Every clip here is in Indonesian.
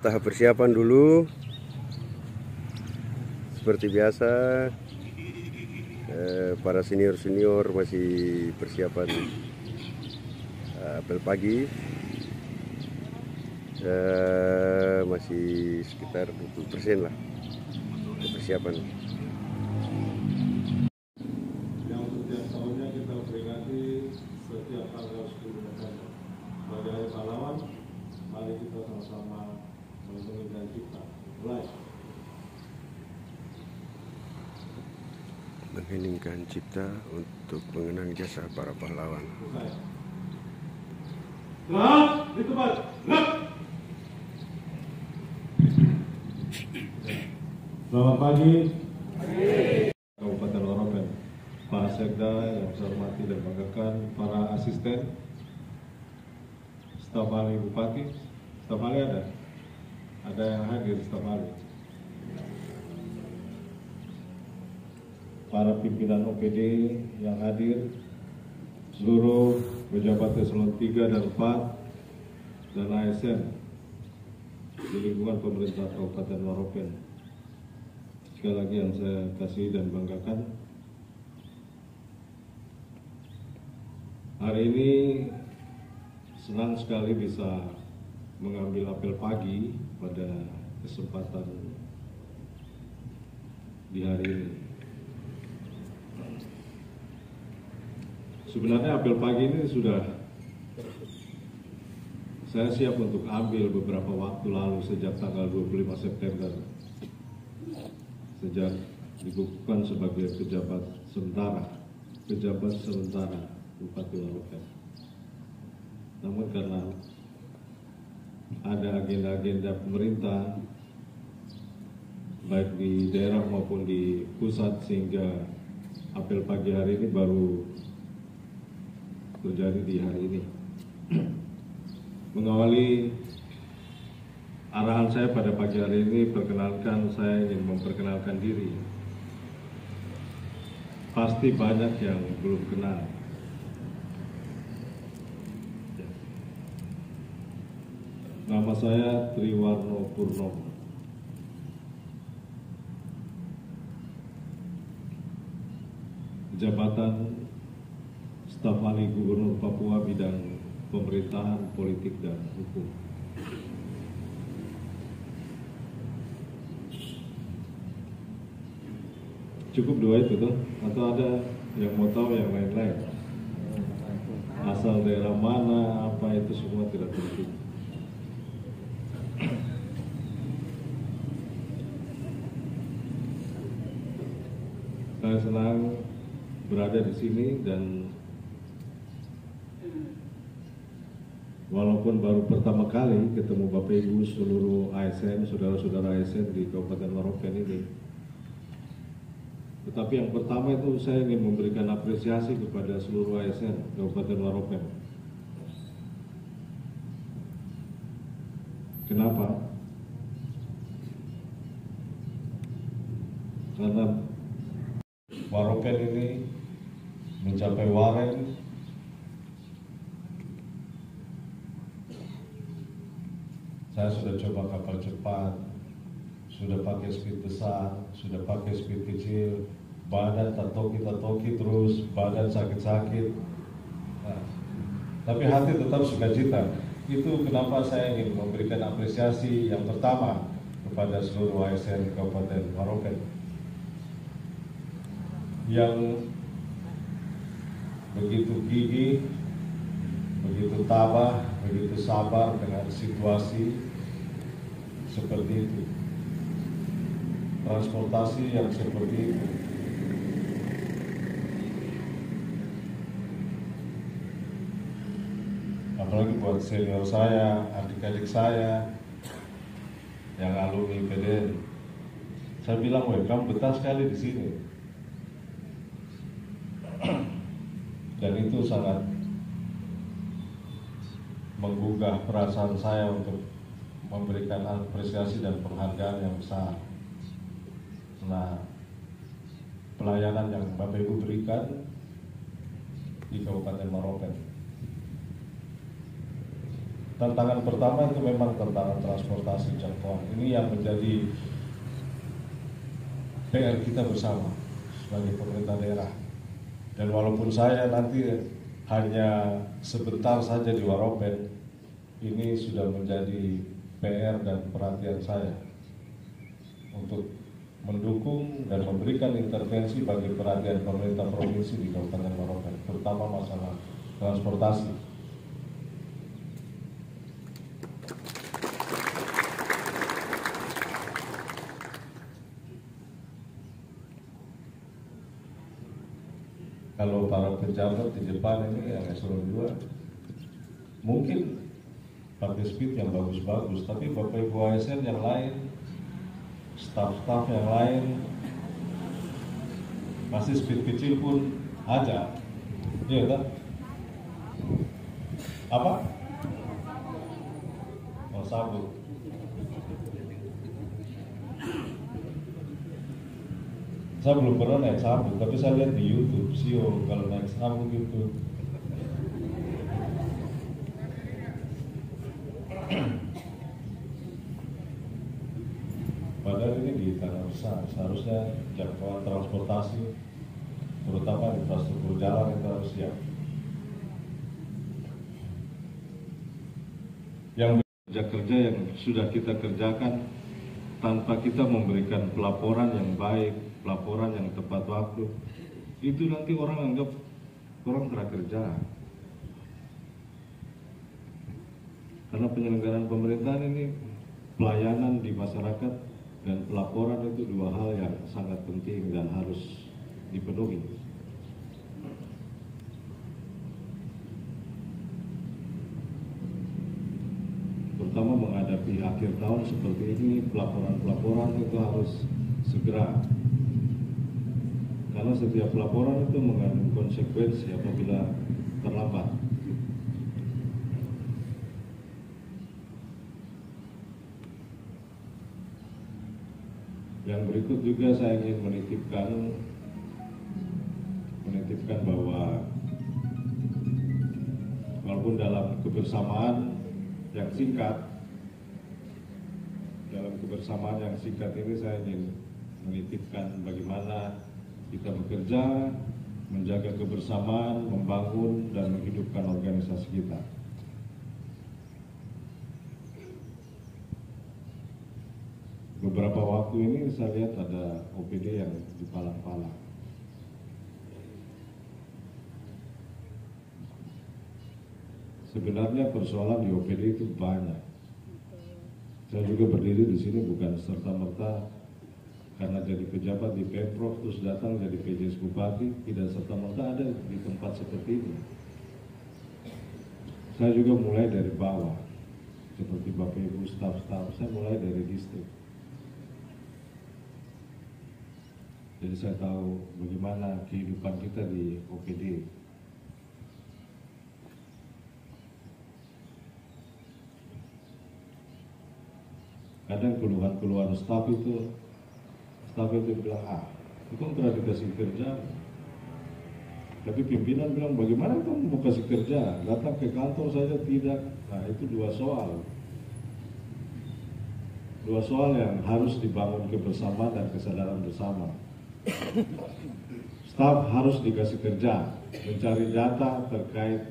tahap persiapan dulu. Seperti biasa, para senior-senior masih persiapan apel pagi. Masih sekitar 20% lah persiapan. Yang setiap tahunnya kita peringati setiap tanggal 10 November. Sebagai Hari Pahlawan, mari kita sama-sama mengenang cipta. Mulai. Mengheningkan cipta untuk mengenang jasa para pahlawan. Gerak di tempat. Gerak. Selamat pagi. Kabupaten Waropen, Pak Sekda yang saya hormati dan banggakan, para asisten, staf ahli Bupati, staf ahli ada yang hadir staf ahli, para pimpinan OPD yang hadir, seluruh pejabat eselon 3 dan 4 dan ASN di lingkungan pemerintah Kabupaten Waropen. Sekali lagi yang saya kasih dan banggakan, hari ini senang sekali bisa mengambil apel pagi pada kesempatan di hari ini. Sebenarnya apel pagi ini sudah saya siap untuk ambil beberapa waktu lalu sejak tanggal 25 September. Sejak dikukuhkan sebagai pejabat sementara Bupati Waropen. Namun karena ada agenda-agenda pemerintah baik di daerah maupun di pusat, sehingga apel pagi hari ini baru terjadi di hari ini. Mengawali arahan saya pada pagi hari ini, saya ingin memperkenalkan diri. Pasti banyak yang belum kenal. Nama saya Triwarno Purnomo. Jabatan Staf Ahli Gubernur Papua bidang pemerintahan, politik, dan hukum. Cukup dua itu tuh, atau ada yang mau tahu yang lain-lain? Asal daerah mana, apa itu semua tidak penting. Saya senang berada di sini dan walaupun baru pertama kali ketemu Bapak Ibu seluruh ASN, saudara-saudara ASN di Kabupaten Waropen ini. Tetapi yang pertama itu saya ingin memberikan apresiasi kepada seluruh ASN Kabupaten Waropen. Kenapa? Karena Waropen ini mencapai Waren saya sudah coba kapal cepat, sudah pakai speed besar, sudah pakai speed kecil, badan tatoki terus, badan sakit-sakit. Nah, tapi hati tetap sukacita. Itu kenapa saya ingin memberikan apresiasi yang pertama kepada seluruh ASN Kabupaten Waropen yang begitu gigih, begitu tabah, begitu sabar dengan situasi seperti itu. Transportasi yang seperti itu. Apalagi buat senior saya, adik-adik saya yang alumni PDN. Saya bilang, weh, kamu betah sekali di sini. Dan itu sangat menggugah perasaan saya untuk memberikan apresiasi dan penghargaan yang besar. Nah, pelayanan yang Bapak Ibu berikan di Kabupaten Waropen. Tantangan pertama itu memang tantangan transportasi jangkauan. Ini yang menjadi PR kita bersama sebagai pemerintah daerah. Dan walaupun saya nanti hanya sebentar saja di Waropen, ini sudah menjadi PR dan perhatian saya untuk mendukung dan memberikan intervensi bagi perhatian pemerintah provinsi di Kabupaten Waropen, terutama masalah transportasi. Kalau para pejabat di Jepang ini yang eselon 2 mungkin pakai speed yang bagus-bagus, tapi Bapak Ibu ASN yang lain, staf-staf yang lain, pasti speed kecil pun ada. Iya kan? Apa? Oh, sabuk. Saya belum pernah naik sabuk, tapi saya lihat di YouTube, Sio kalau naik sabuk gitu. Padahal ini di tanah besar, seharusnya jangkauan transportasi, terutama infrastruktur jalan itu harus siap. Yang kerja-kerja yang sudah kita kerjakan tanpa kita memberikan pelaporan yang baik, pelaporan yang tepat waktu, itu nanti orang anggap orang prakerja. Karena penyelenggaraan pemerintahan ini pelayanan di masyarakat dan pelaporan itu dua hal yang sangat penting dan harus dipenuhi. Terutama menghadapi akhir tahun seperti ini, pelaporan-pelaporan itu harus segera. Karena setiap laporan itu mengandung konsekuensi apabila terlambat. Yang berikut juga saya ingin menitipkan bahwa walaupun dalam kebersamaan yang singkat, ini saya ingin menitipkan bagaimana kita bekerja, menjaga kebersamaan, membangun dan menghidupkan organisasi kita. Beberapa waktu ini saya lihat ada OPD yang dipalang-palang. Sebenarnya persoalan di OPD itu banyak. Saya juga berdiri di sini bukan serta-merta karena jadi pejabat di Pemprov terus datang jadi PJS Bupati, tidak serta-merta ada di tempat seperti ini. Saya juga mulai dari bawah, seperti Bapak Ibu staf-staf, saya mulai dari distrik. Jadi saya tahu bagaimana kehidupan kita di OPD. Kadang keluhan-keluhan staf itu bilang, itu kan pernah dikasih kerja. Tapi pimpinan bilang, bagaimana kamu mau kasih kerja? Datang ke kantor saja tidak. Nah, itu dua soal. Dua soal yang harus dibangun kebersamaan dan kesadaran bersama. Staf harus dikasih kerja, mencari data terkait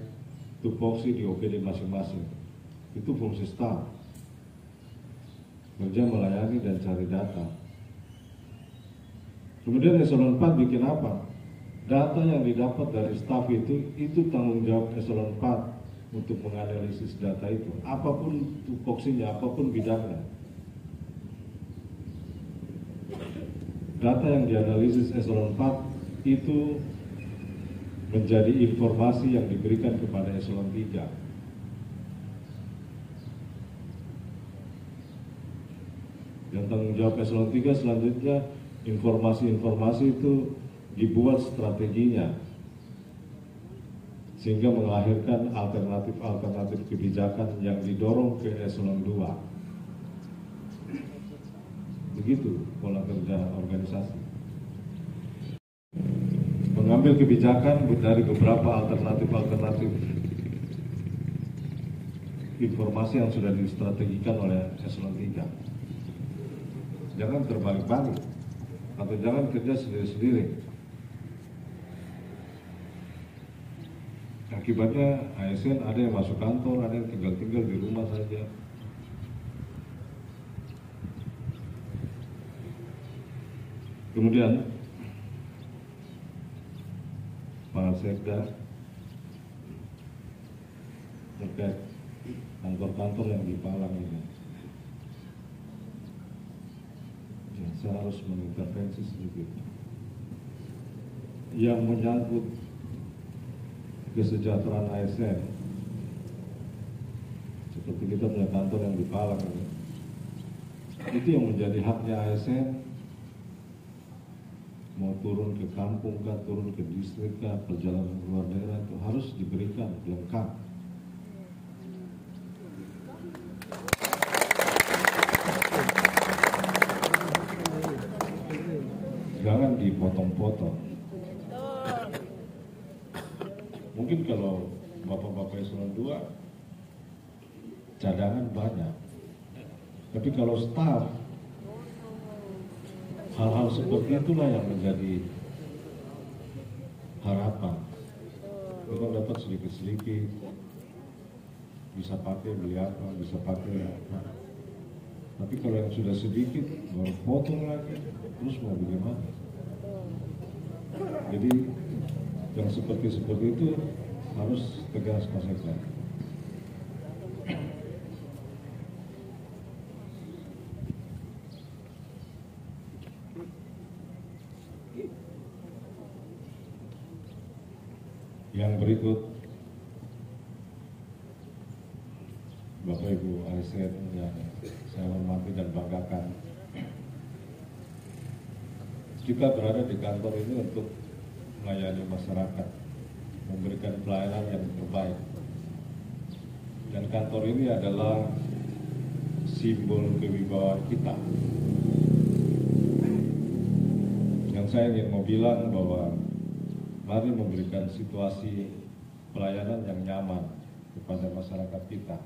tupoksi di OPD masing-masing. Itu fungsi staf. Kerja melayani dan cari data. Kemudian eselon 4 bikin apa? Data yang didapat dari staf itu tanggung jawab eselon 4 untuk menganalisis data itu. Apapun tupoksinya, apapun bidangnya. Data yang dianalisis eselon 4 itu menjadi informasi yang diberikan kepada eselon 3. Dan tanggung jawab eselon 3 selanjutnya informasi-informasi itu dibuat strateginya sehingga melahirkan alternatif-alternatif kebijakan yang didorong ke eselon 2. Begitu pola kerja organisasi. Mengambil kebijakan dari beberapa alternatif informasi yang sudah distrategikan oleh Eselon 3. Jangan terbalik-balik atau jangan kerja sendiri-sendiri. Akibatnya ASN ada yang masuk kantor, ada yang tinggal di rumah saja. Kemudian Pak Sekda terkait kantor-kantor yang di Palang ini, ya, saya harus mengintervensi sedikit. Yang menyangkut kesejahteraan ASN, seperti kita punya kantor yang di Palang ini, itu yang menjadi haknya ASN. Mau turun ke kampung kah, turun ke distrik kah, perjalanan luar daerah itu harus diberikan lengkap. Jangan dipotong-potong. Mungkin kalau bapak-bapak eselon 2 cadangan banyak, tapi kalau staf, hal-hal seperti itulah yang menjadi harapan. Kita dapat sedikit-sedikit, bisa pakai beli apa, bisa pakai apa. Tapi kalau yang sudah sedikit, baru potong lagi, terus mau bagaimana? Jadi yang seperti itu harus tegas konsekuen. Yang berikut, Bapak Ibu ASN yang saya hormati dan banggakan, kita berada di kantor ini untuk melayani masyarakat, memberikan pelayanan yang terbaik. Dan kantor ini adalah simbol kewibawaan kita. Yang saya ingin mau bilang bahwa mari memberikan situasi pelayanan yang nyaman kepada masyarakat kita.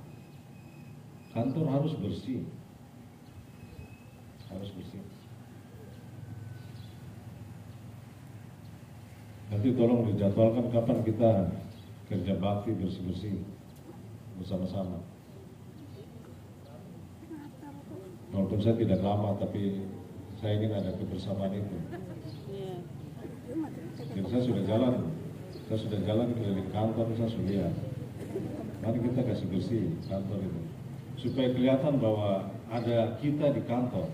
Kantor harus bersih. Harus bersih. Nanti tolong dijadwalkan kapan kita kerja bakti bersih-bersih bersama-sama. Walaupun saya tidak lama, tapi saya ingin ada kebersamaan itu. Dan saya sudah jalan keliling kantor, saya sudah lihat. Mari kita kasih bersih kantor itu, supaya kelihatan bahwa ada kita di kantor,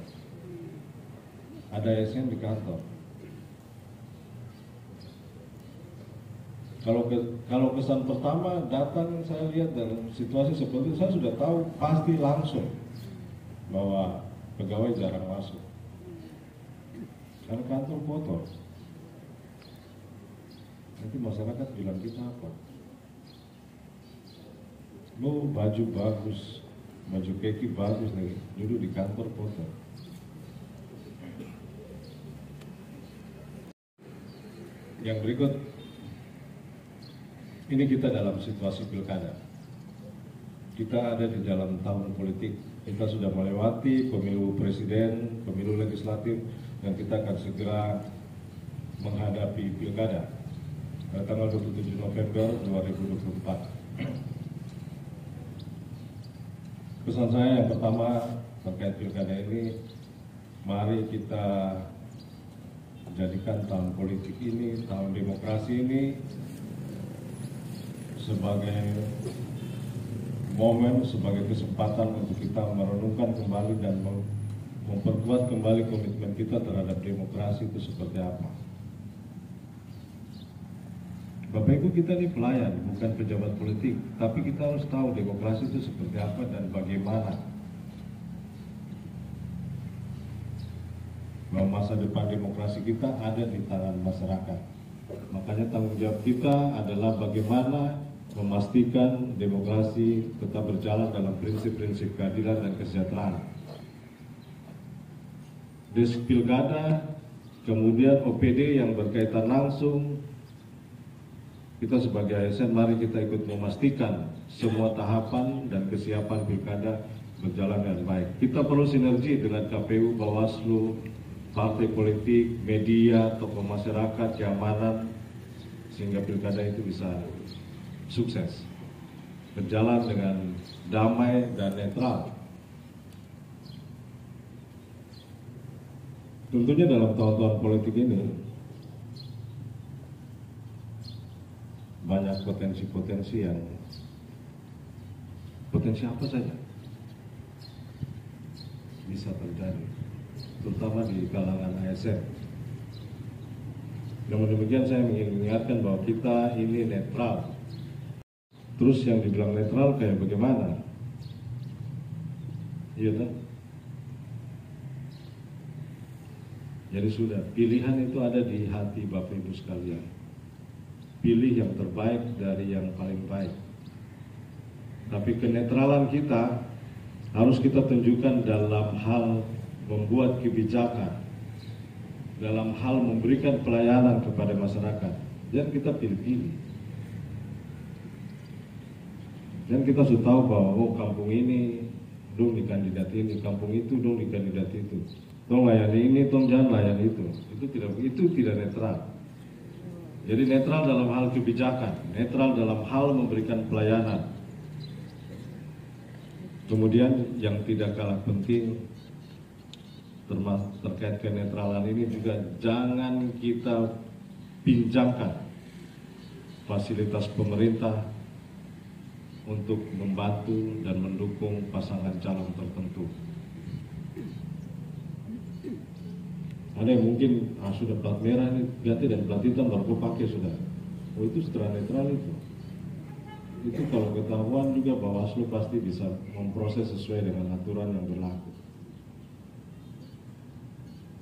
ada ASN di kantor. Kalau kesan pertama datang, saya lihat dalam situasi seperti itu, saya sudah tahu pasti langsung bahwa pegawai jarang masuk, karena kantor kotor. Nanti masyarakat bilang kita apa? Lu baju bagus, baju keki bagus nih, duduk di kantor kotor. Yang berikut, ini kita dalam situasi pilkada. Kita ada di dalam tahun politik. Kita sudah melewati pemilu presiden, pemilu legislatif, dan kita akan segera menghadapi pilkada pada tanggal 27 November 2024. Pesan saya yang pertama terkait pilkada ini, mari kita jadikan tahun politik ini, tahun demokrasi ini sebagai momen, sebagai kesempatan untuk kita merenungkan kembali dan memperkuat kembali komitmen kita terhadap demokrasi itu seperti apa. Bapak Ibu, kita ini pelayan, bukan pejabat politik, tapi kita harus tahu demokrasi itu seperti apa dan bagaimana. Bahwa masa depan demokrasi kita ada di tangan masyarakat. Makanya tanggung jawab kita adalah bagaimana memastikan demokrasi tetap berjalan dalam prinsip-prinsip keadilan dan kesejahteraan. Des pilkada, kemudian OPD yang berkaitan langsung kita sebagai ASN mari kita ikut memastikan semua tahapan dan kesiapan pilkada berjalan dengan baik. Kita perlu sinergi dengan KPU, Bawaslu, partai politik, media, tokoh masyarakat, keamanan, sehingga pilkada itu bisa sukses, berjalan dengan damai dan netral. Tentunya dalam tahun-tahun politik ini banyak potensi-potensi yang potensi apa saja bisa terjadi, terutama di kalangan ASN. Namun demikian saya ingin mengingatkan bahwa kita ini netral. Terus yang dibilang netral kayak bagaimana? Iya kan? Jadi sudah, pilihan itu ada di hati Bapak Ibu sekalian. Pilih yang terbaik dari yang paling baik. Tapi kenetralan kita harus kita tunjukkan dalam hal membuat kebijakan, dalam hal memberikan pelayanan kepada masyarakat. Dan kita pilih-pilih. Dan kita sudah tahu bahwa kampung ini dong di kandidat ini, kampung itu dong di kandidat itu. Tong layani ini, tong jangan layani itu. Itu tidak netral. Jadi netral dalam hal kebijakan, netral dalam hal memberikan pelayanan. Kemudian yang tidak kalah penting terkait kenetralan ini juga jangan kita pinjamkan fasilitas pemerintah untuk membantu dan mendukung pasangan calon tertentu. Ada yang mungkin sudah plat merah ini ganti dan plat hitam baru pakai sudah. Oh itu setelah netral itu. Itu kalau ketahuan juga Bawaslu pasti bisa memproses sesuai dengan aturan yang berlaku.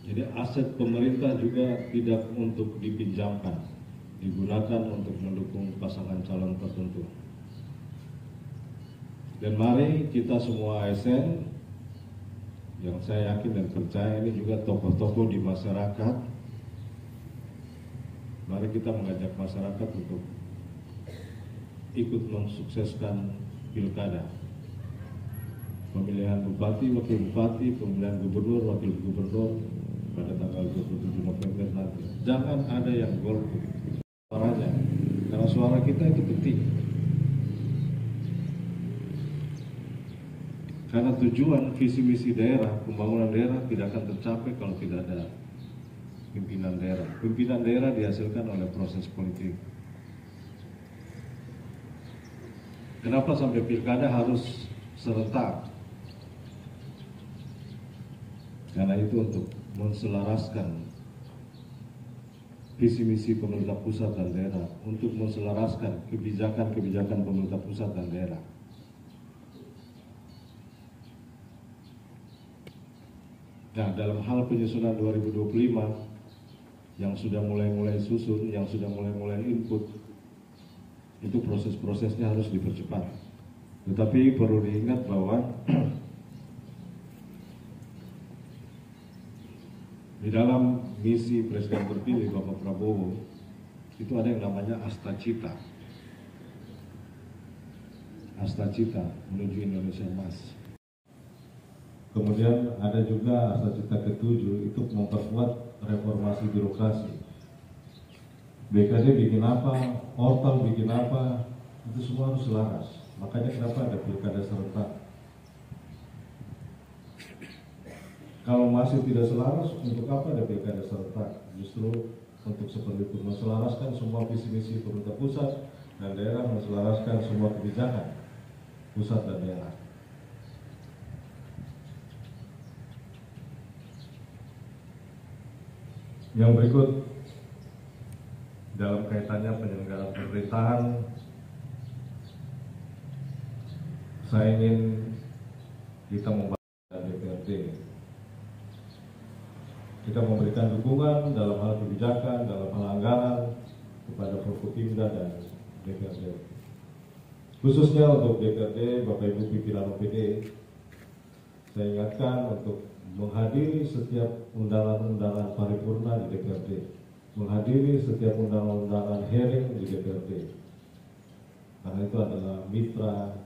Jadi aset pemerintah juga tidak untuk dipinjamkan, digunakan untuk mendukung pasangan calon tertentu. Dan mari kita semua ASN, yang saya yakin dan percaya ini juga tokoh-tokoh di masyarakat, mari kita mengajak masyarakat untuk ikut mensukseskan pilkada, pemilihan bupati, wakil bupati, pemilihan gubernur, wakil gubernur pada tanggal 27 November nanti. Jangan ada yang golput suaranya, karena suara kita itu penting. Karena tujuan visi misi daerah, pembangunan daerah tidak akan tercapai kalau tidak ada pimpinan daerah. Pimpinan daerah dihasilkan oleh proses politik. Kenapa sampai pilkada harus serentak? Karena itu untuk menselaraskan visi misi pemerintah pusat dan daerah, untuk menselaraskan kebijakan-kebijakan pemerintah pusat dan daerah. Nah, dalam hal penyusunan 2025 yang sudah mulai susun, yang sudah mulai input, itu proses-prosesnya harus dipercepat. Tetapi perlu diingat bahwa di dalam misi Presiden terpilih Bapak Prabowo itu ada yang namanya Astacita. Astacita menuju Indonesia Emas. Kemudian ada juga Astacita ke-7 itu memperkuat reformasi birokrasi. BKD bikin apa, Ortal bikin apa, itu semua harus selaras. Makanya kenapa ada pilkada serentak. Kalau masih tidak selaras, untuk apa ada pilkada serentak? Justru untuk seperti itu, menselaraskan semua visi misi pemerintah pusat dan daerah, menselaraskan semua kebijakan pusat dan daerah. Yang berikut dalam kaitannya penyelenggaraan pemerintahan, saya ingin kita membahas DPRD. Kita memberikan dukungan dalam hal kebijakan, dalam hal anggaran kepada Forkopimda dan DPRD. Khususnya untuk DPRD, Bapak Ibu pimpinan OPD, saya ingatkan untuk menghadiri setiap undangan-undangan paripurna di DPRD. menghadiri setiap undangan-undangan hearing di DPRD. Karena itu adalah mitra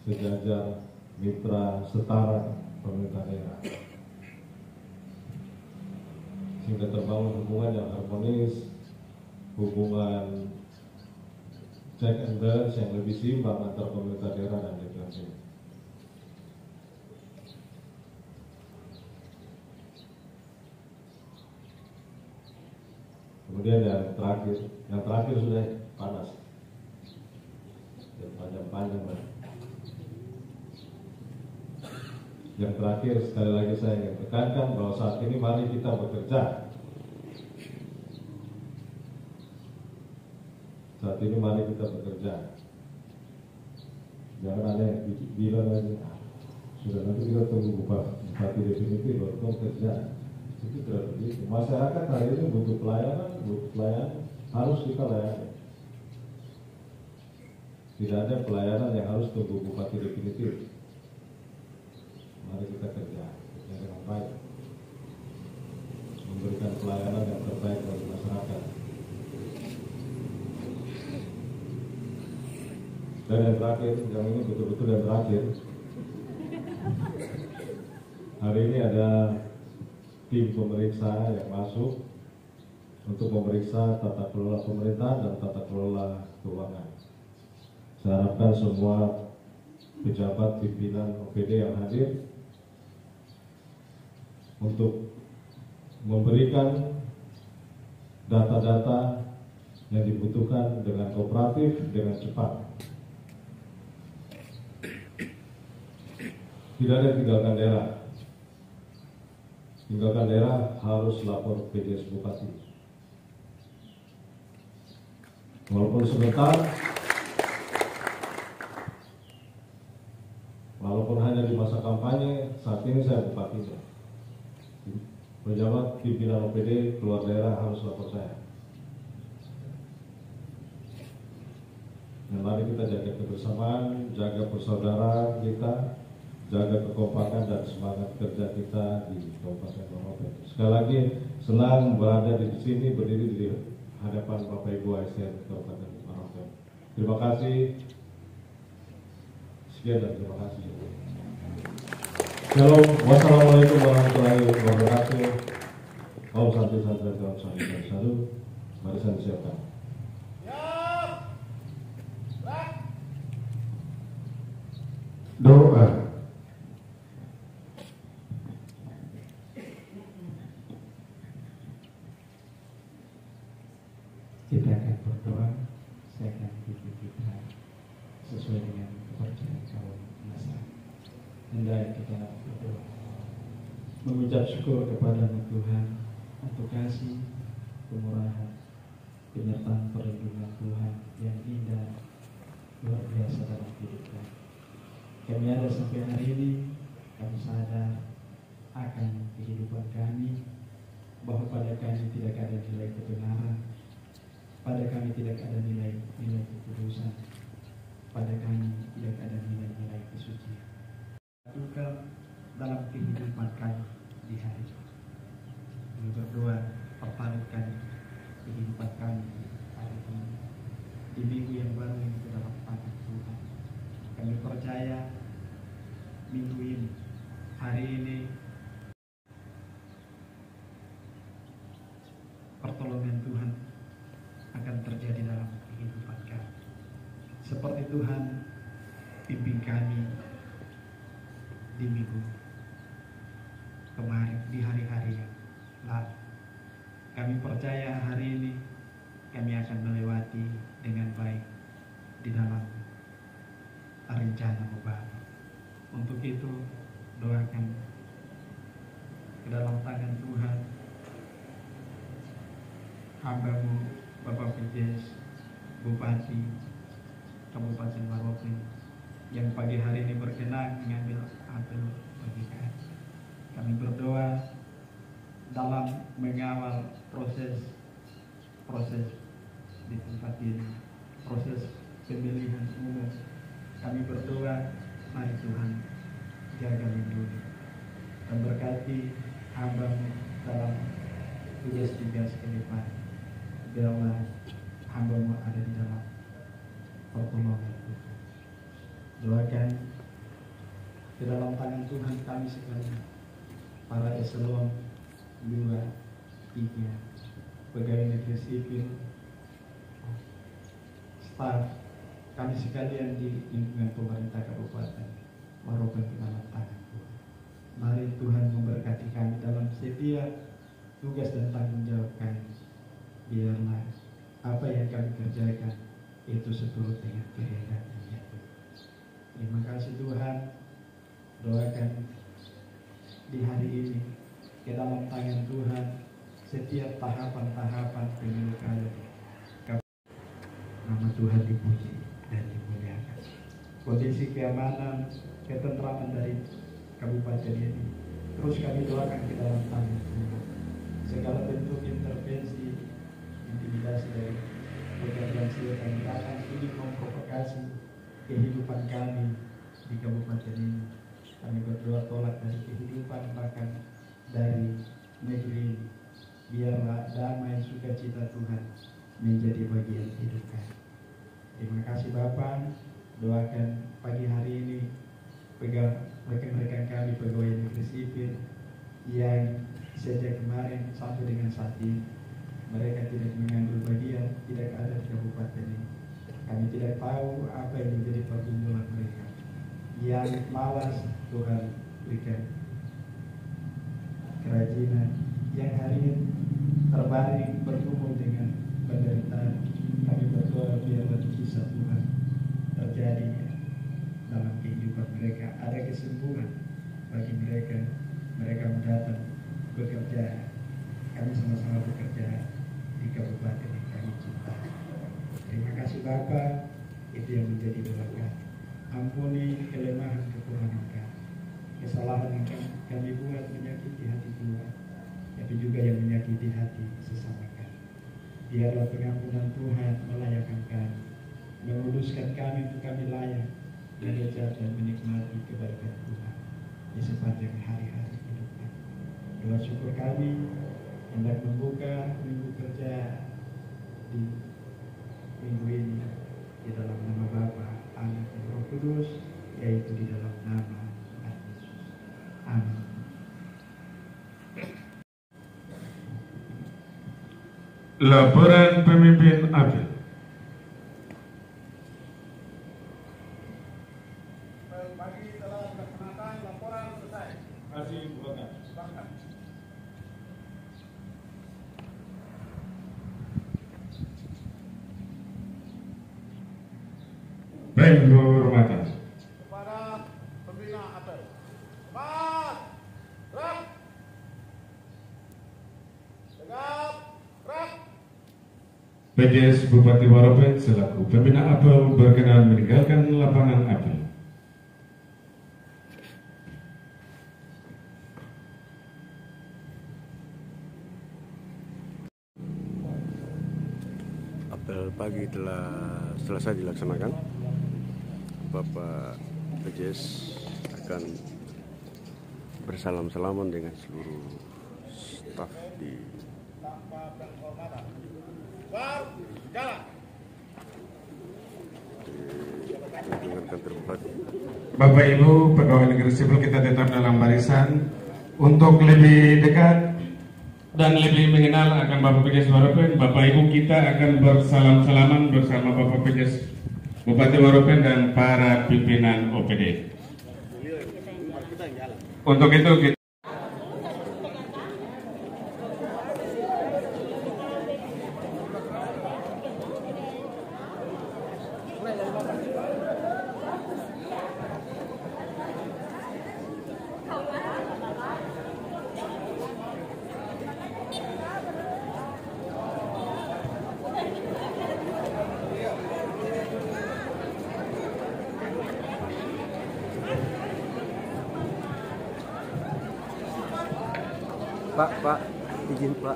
sejajar, mitra setara pemerintah daerah. Sehingga terbangun hubungan yang harmonis, hubungan check and balance yang lebih seimbang antara pemerintah daerah dan DPRD. Kemudian yang terakhir sudah panas, yang panjang-panjang. Yang terakhir sekali lagi saya ingin tekankan bahwa saat ini mari kita bekerja. Saat ini mari kita bekerja. Jangan ada yang bilang lagi, sudah nanti kita tunggu bupati definitif baru kerja. Itu tidak begitu. Masyarakat hari ini butuh pelayanan, harus kita layani. Tidak ada pelayanan yang harus tunggu bupati definitif. Mari kita kerja dengan baik, memberikan pelayanan yang terbaik bagi masyarakat. Dan yang terakhir, yang ini betul-betul yang terakhir. Hari ini ada tim pemeriksa yang masuk untuk memeriksa tata kelola pemerintahan dan tata kelola keuangan. Saya harapkan semua pejabat pimpinan OPD yang hadir untuk memberikan data-data yang dibutuhkan dengan kooperatif, dengan cepat. Tidak ada yang tinggalkan daerah. Tinggalkan daerah harus lapor PJS Bupati. Walaupun sebentar, walaupun hanya di masa kampanye, saat ini saya bupatinya. Pejabat pimpinan OPD keluar daerah harus lapor saya. Dan mari kita jaga kebersamaan, jaga persaudaraan kita, jaga kekompakan dan semangat kerja kita di Kabupaten Maroke. Sekali lagi, senang berada di sini, berdiri di hadapan Bapak Ibu ASN Kabupaten Maroke. Terima kasih. Sekian dan terima kasih. Shalom, wassalamualaikum warahmatullahi wabarakatuh. Om Santi Santi Om Santi Santi. Mari saya siapkan. Doa. Kita akan berdoa. Saya akan pimpin kita sesuai dengan kepercayaan kaum masyarakat. Hendaknya kita berdoa, mengucap syukur kepada Tuhan untuk kasih, kemurahan, penyertaan perlindungan Tuhan yang indah, luar biasa dalam hidup kami. Kami ada sampai hari ini, kami sadar akan kehidupan kami, bahwa pada kami tidak ada nilai kebenaran, pada kami tidak ada nilai kekudusan, pada kami tidak ada nilai kesucian. Duka dalam kehidupan kami di hari ini. Kami berdoa pertahankan kehidupan kami hari ini di minggu yang baru ini ke dalam tangan Tuhan. Kami percaya minggu ini, hari ini, pertolongan Tuhan akan terjadi dalam kehidupan kami. Seperti Tuhan pimpin kami di minggu kemarin, di hari-hari yang lalu. Kami percaya hari ini kami akan melewati dengan baik di dalam rencana baru. Untuk itu doakan ke dalam tangan Tuhan hamba-Mu Bapak PJS Bupati Kabupaten Maroke yang pagi hari ini berkenan mengambil apel pernikahan. Kami berdoa dalam mengawal proses di tempat ini, proses pemilihan umum. Kami berdoa, mari Tuhan jaga lindungi dan berkati hamba-Mu dalam tugas-tugas ke depan. biarlah hamba-Mu ada di dalam pertolongan Tuhan. Doakan di dalam tangan Tuhan kami sekalian, para eselon 2, 3, pegawai negeri sipil, staf kami sekalian di lingkungan pemerintah Kabupaten Waropen ke dalam tangan Tuhan. Mari Tuhan memberkati kami dalam setiap tugas dan tanggung jawab kami. Biarlah apa yang kami kerjakan itu seturut dengan kehendakmu. Terima kasih Tuhan. Doakan di hari ini ke dalam tangan Tuhan setiap tahapan-tahapan pemilu kali. Nama Tuhan dipuji dan dimuliakan. Kondisi keamanan, ketentraman dari kabupaten ini terus kami doakan ke dalam tangan Tuhan. Segala bentuk intervensi, intimidasi dari pekerjaan sipil yang datang ini memprovokasi kehidupan kami di kabupaten ini. Kami berdoa tolak dari kehidupan bahkan dari negeri ini. Biarlah damai sukacita Tuhan menjadi bagian hidup kami. Terima kasih Bapak. Doakan pagi hari ini rekan-rekan kami pegawai negeri sipil yang sejak kemarin sampai dengan saat ini mereka tidak mengambil bagian, tidak ada di kabupaten ini. Kami tidak tahu apa yang menjadi pergumulan mereka. Yang malas Tuhan berikan kerajinan, yang hari ini terbaring bergumul dengan penderitaan. Kami berdoa biarlah kisah Tuhan terjadi dalam kehidupan mereka. Ada kesembuhan bagi mereka. Mereka mendatang bekerja. Kami sama-sama bekerja di kabupaten yang kami cintai. Terima kasih Bapa. Itu yang menjadi doa kami. Ampuni kelemahan kekurangan kami, kesalahan yang kami buat menyakiti hati Tuhan, tapi juga yang menyakiti hati sesama kami. Biarlah pengampunan Tuhan melayakkan kami, menguduskan kami untuk kami layak belajar dan menikmati kebaikan Tuhan di sepanjang hari-hari hidup kami. Doa syukur kami hendak membuka minggu kerja di minggu ini di dalam nama Bapa, Anak dan Roh Kudus, yaitu di dalam nama Tuhan Yesus. Amin. Laporan pemimpin apel. Pagi telah dilaksanakan, laporan selesai. Kasih bukan. Bahkan. Baik, hormatan. Kepada pembina apel. Cepat, gerak. Tegap, gerak. PJS Bupati Waropen selaku pembina apel berkenan meninggalkan lapangan apel. Apel pagi telah selesai dilaksanakan. Bapak PJS akan bersalam-salaman dengan seluruh staf di Tanpa penghormatan. Bar, jalan. lingkungan kantor bupati. Bapak Ibu pegawai negeri sipil, kita tetap dalam barisan untuk lebih dekat dan lebih mengenal akan Bapak PJS Waropen. Bapak Ibu kita akan bersalam-salaman bersama Bapak PJS Bupati Waropen dan para pimpinan OPD. Untuk itu kita Pak, izin Pak.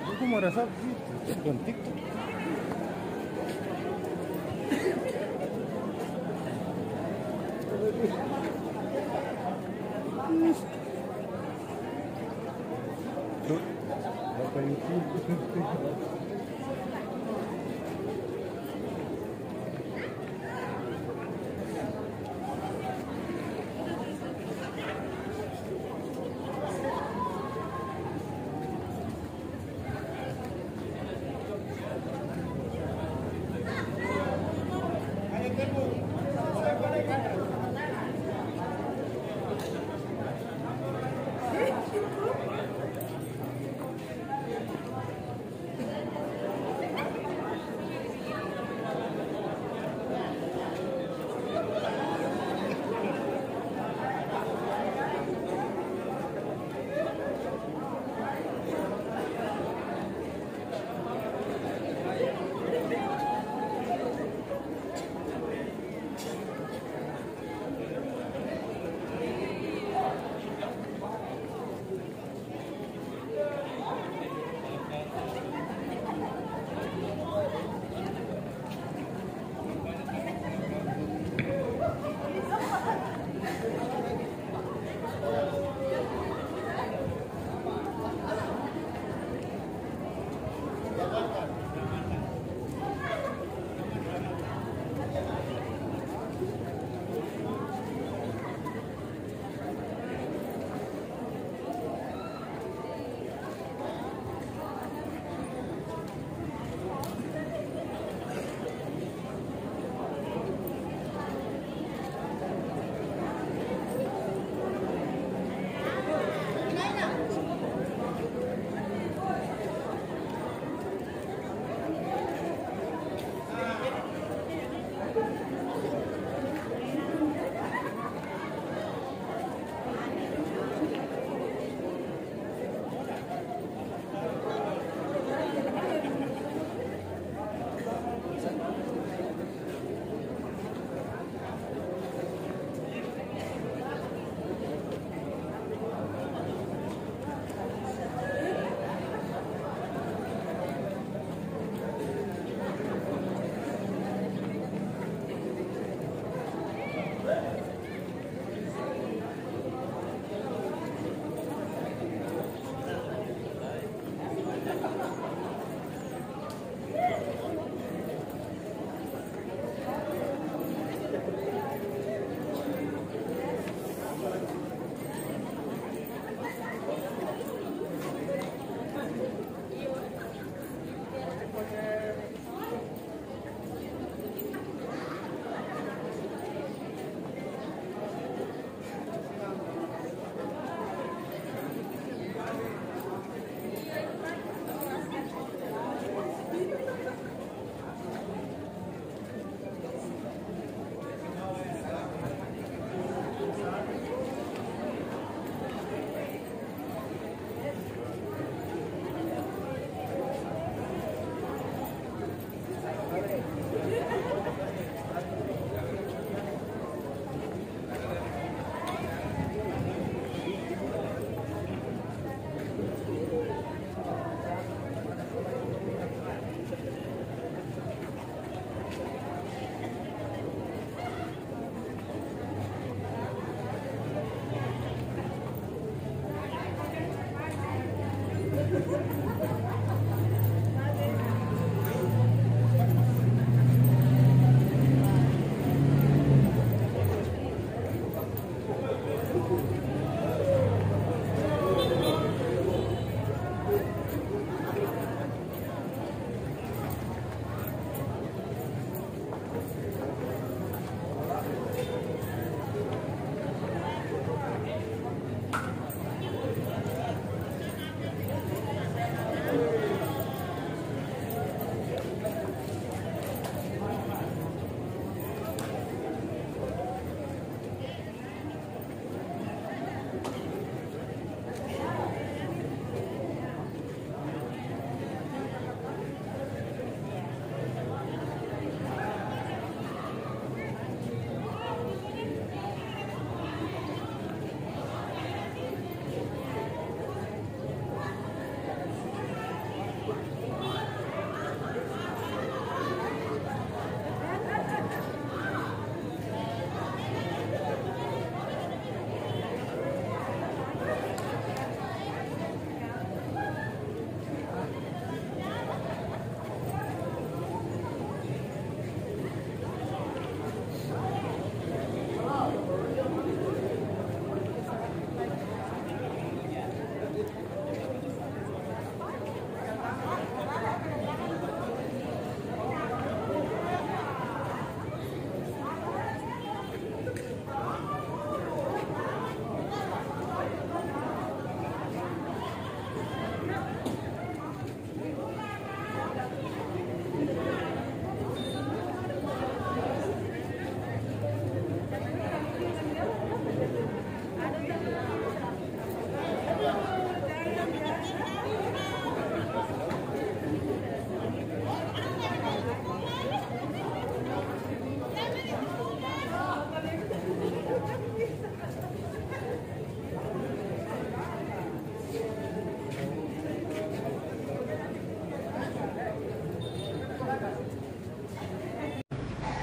Aku merasa gitu, ganti. apa itu?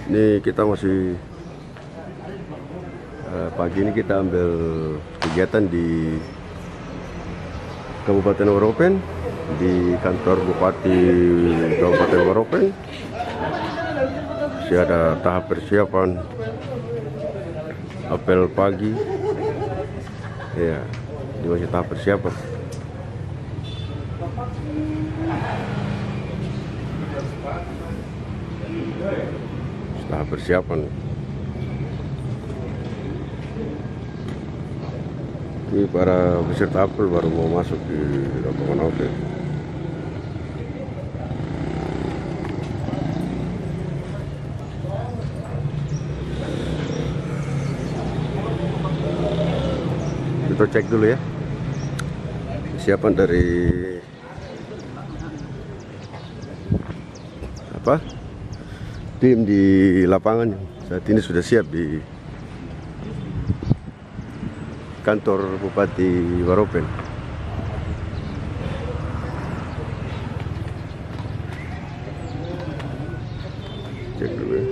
Ini kita masih pagi ini kita ambil kegiatan di Kabupaten Waropen, di kantor Bupati Kabupaten Waropen. Masih ada tahap persiapan apel pagi. Ya, ini masih tahap persiapan. Tahap persiapan. Ini para peserta apel baru mau masuk di lapangan apel. Kita cek dulu ya persiapan dari tim di lapangan. Saat ini sudah siap di kantor Bupati Waropen. Cek dulu ya.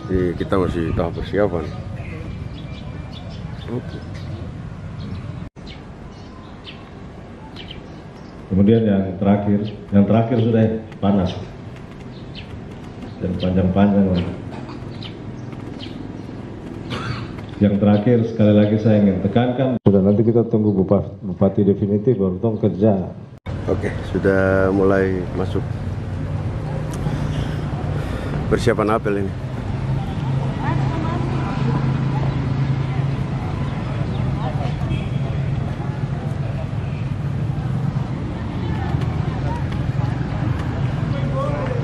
Jadi kita masih tahap persiapan. Oke. Kemudian yang terakhir sudah panas dan panjang-panjang. Yang terakhir sekali lagi saya ingin tekankan, sudah nanti kita tunggu bupati definitif baru kerja. Oke, sudah mulai masuk persiapan apel ini.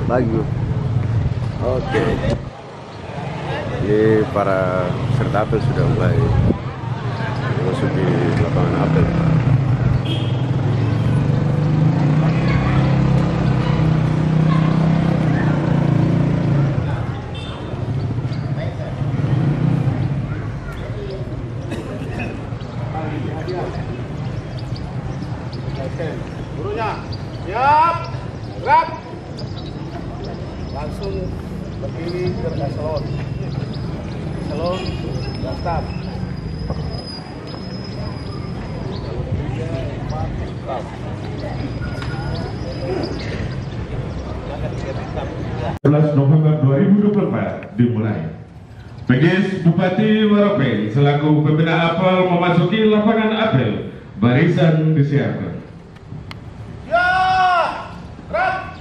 Bagus. Oke. Ini para peserta apel sudah mulai masuk di lapangan apel. Gurunya siap, gerak. Langsung berdiri ke eselon, staf. November 2024 dimulai. PGS Bupati Waropen selaku pembina apel memasuki lapangan apel. Barisan disiapkan. Ya, gerak.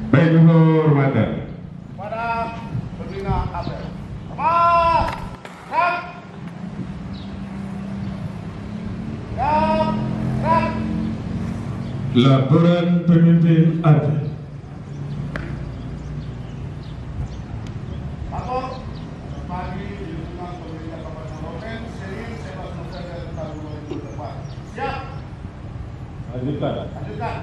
Baik kehormatan. Pada pembina apel. Amat, gerak. Siap, gerak. Laporan pemimpin apel. Lapor pagi di lingkungan pemerintah Kabupaten Waropen, Senin 11 November tahun 2024. Siap. Lanjutkan. Lanjutkan.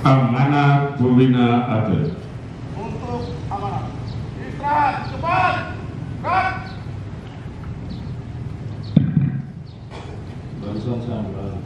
Amanat pembina apel. Untuk amanah. Istirahat, cepat. Gerak. Barisan sambil.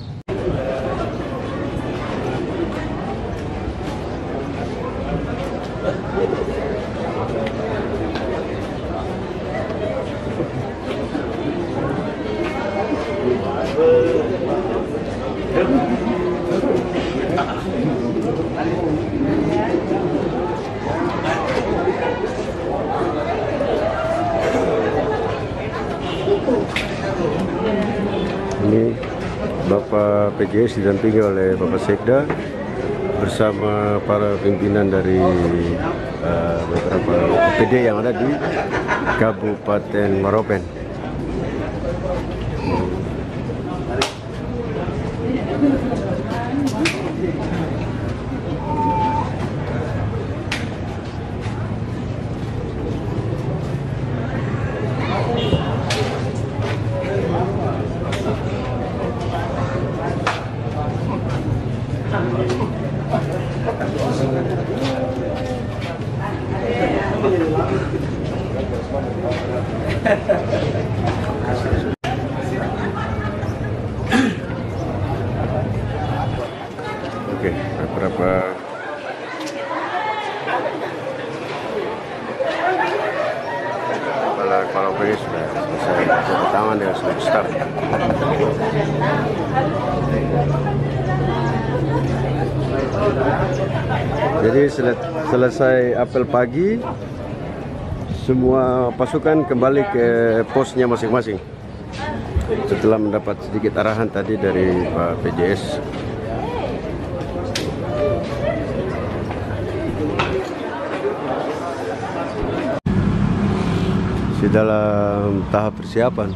Ini Bapak PJS didampingi oleh Bapak Sekda bersama para pimpinan dari beberapa OPD yang ada di Kabupaten Waropen. Oke, beberapa kepala ini sudah selesai tanda tangan dengan sudah start. Jadi selesai apel pagi, semua pasukan kembali ke posnya masing-masing setelah mendapat sedikit arahan tadi dari Pak PJS. Masih dalam tahap persiapan.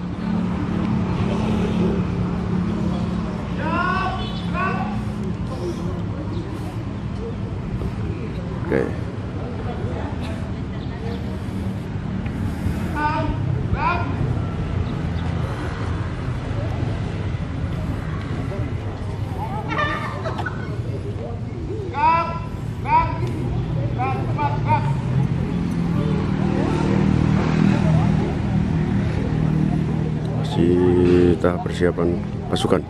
Oke. Masih tahap persiapan pasukan.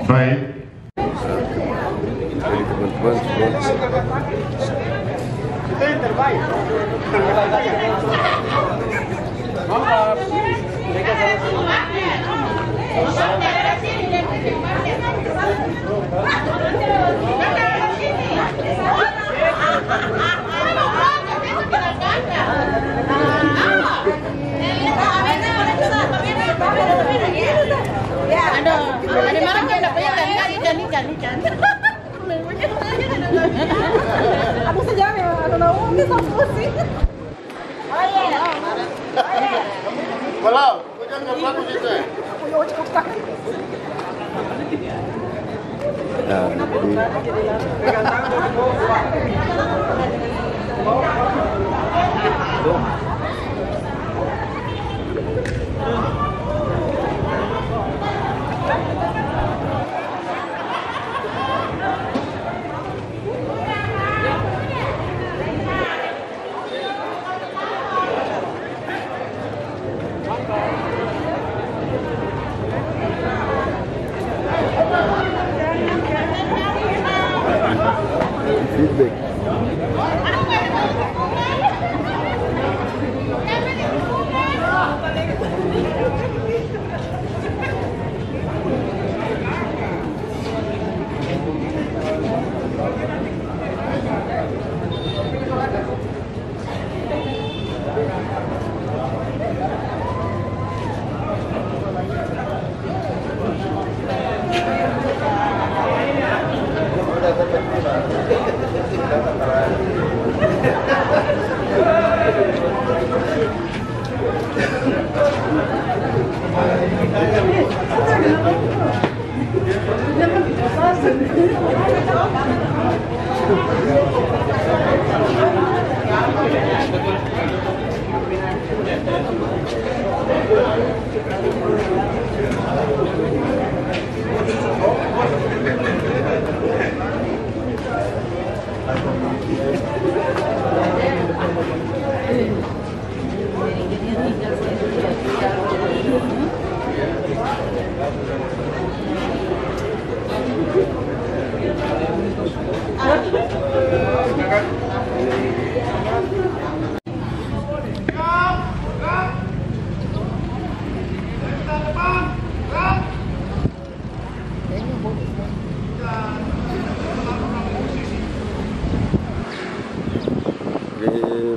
Baik, Jadi teman-teman semua Kita yang terbaik. Ada marah kayak dapetnya ikan. Aku sejam ya, aku tahu mungkin sama sih. Oh iya. Walau, bukan nggak gitu ya. Aku mau cepat. nah, feedback.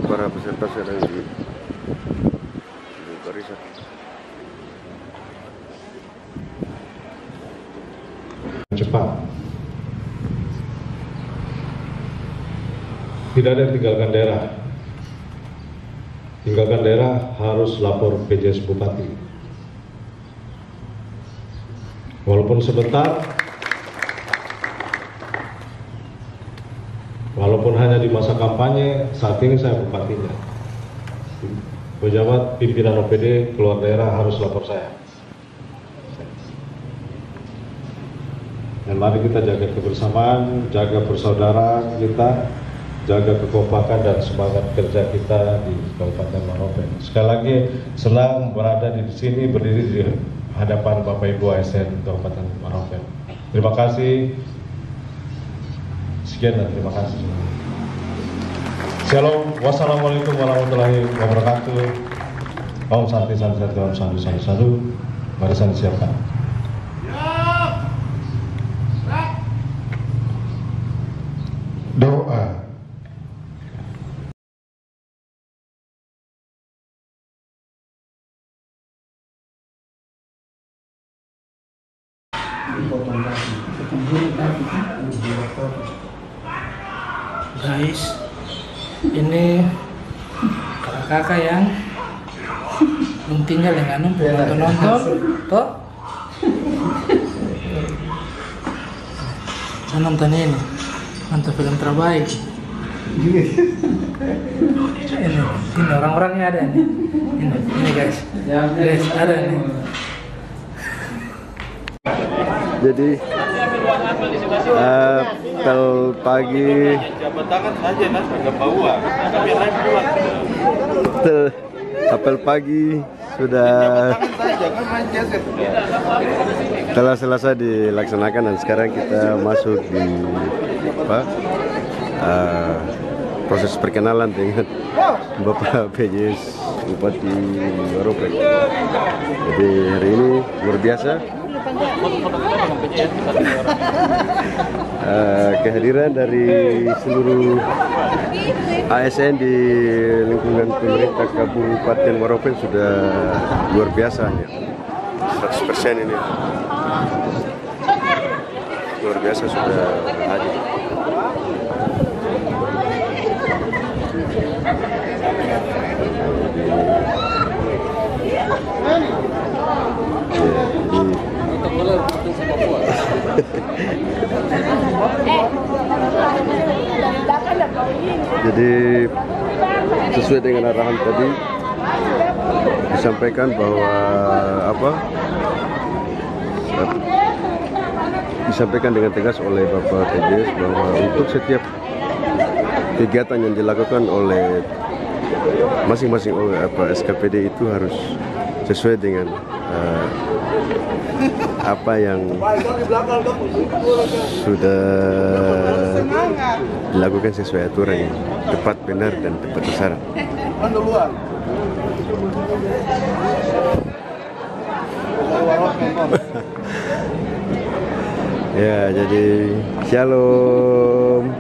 para peserta sedang di barisan. Cepat. Tidak ada yang tinggalkan daerah. Tinggalkan daerah harus lapor PJS Bupati. Walaupun sebentar, walaupun hanya di masa kampanye, saat ini saya bupatinya. Pejabat pimpinan OPD keluar daerah harus lapor saya. Dan mari kita jaga kebersamaan, jaga persaudaraan kita, jaga kekompakan dan semangat kerja kita di Kabupaten Maropen. Sekali lagi senang berada di sini, berdiri di hadapan Bapak Ibu ASN Kabupaten Maropen. Terima kasih. Sekian dan terima kasih. Shalom, wassalamualaikum warahmatullahi wabarakatuh. Om Santi Santi Santi Om Sandu Sandu Sandu. Barisan disiapkan. Doa. Guys, ini kakak-kakak yang belum tinggal yang nonton, toh? Saya nonton ini, nonton film terbaik. Ini orang-orangnya ada nih. Ini guys, ada nih. Jadi apel pagi apel pagi sudah telah selesai dilaksanakan dan sekarang kita masuk di proses perkenalan dengan Bapak PJS Bupati Maropen. Jadi hari ini luar biasa. Kehadiran dari seluruh ASN di lingkungan pemerintah Kabupaten Maropen sudah luar biasa ya. 100% ini luar biasa sudah hadir. Jadi sesuai dengan arahan tadi disampaikan bahwa disampaikan dengan tegas oleh Bapak PJS bahwa untuk setiap kegiatan yang dilakukan oleh masing-masing SKPD itu harus sesuai dengan apa yang sudah dilakukan sesuai aturan yang tepat, benar, dan tepat sasaran. Ya, jadi shalom.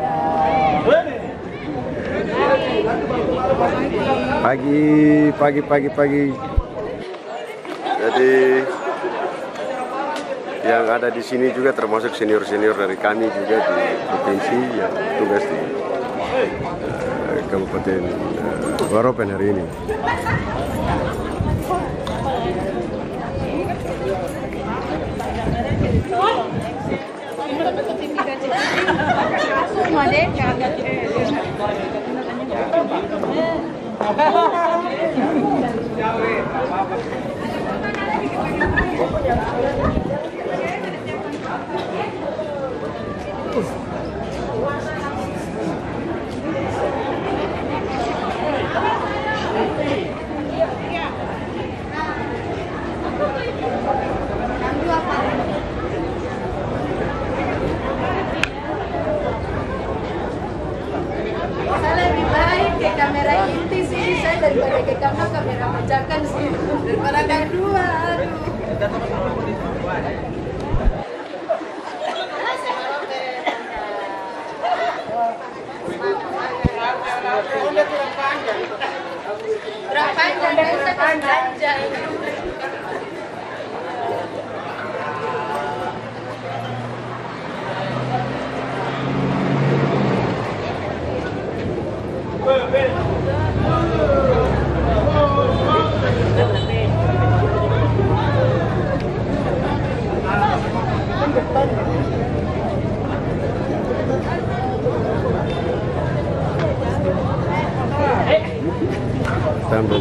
Pagi. Jadi yang ada di sini juga termasuk senior-senior dari kami juga di provinsi yang tugas di Kabupaten Maropen hari ini. Kamera inti sih saya daripada ke kamera bajakan sih daripada kedua. Aduh. Anjay. Kita ambil